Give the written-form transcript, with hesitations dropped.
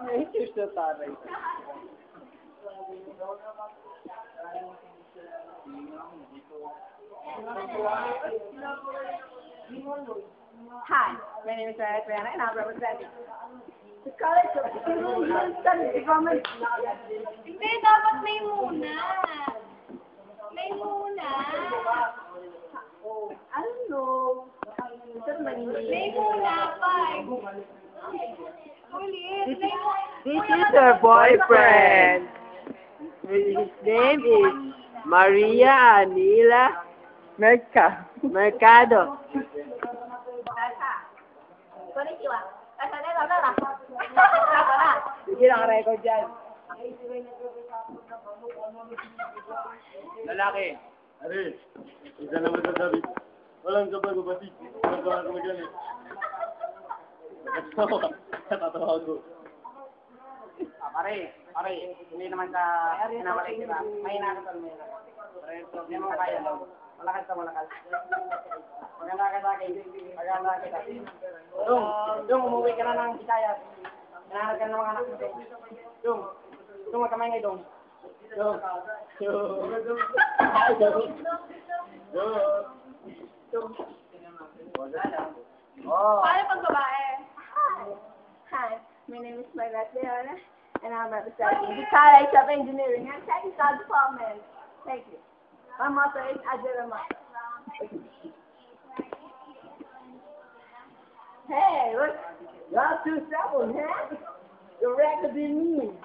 Nature sa taray. Hi, my name is Sarah Triana and I'm representing the College of Civil Studies Department. Hindi, dapat may muna. May muna. I don't know. May muna pa. Ulit. May muna. This is her boyfriend. His name is Maria Anila Mercado. Konnichiwa. Sana. Sige lang record dyan. Lalaki. Are, isa naman sasabi. Walang kapag kapatid. Walang kapag magalit. Natatawa ko. Pare, hindi naman ka pinamalay kita. May nakasal mo yun. Pare, hindi mo kaya daw. Malakas ka, malakas. Maganda ka sa akin. Maganda kita. Dung, umuwi ka na ng Visayas. Hinahanap ka ng mga anak mo. Dung, magkamay ngay, Dung. Dung. Oh. Paano pag babae? Hi, my name is Maria Triana and I'm representing the College of Engineering and Technical Department. Thank you. My motto is Ajirama. Hey, look, y'all too stubborn, huh? You're recording me.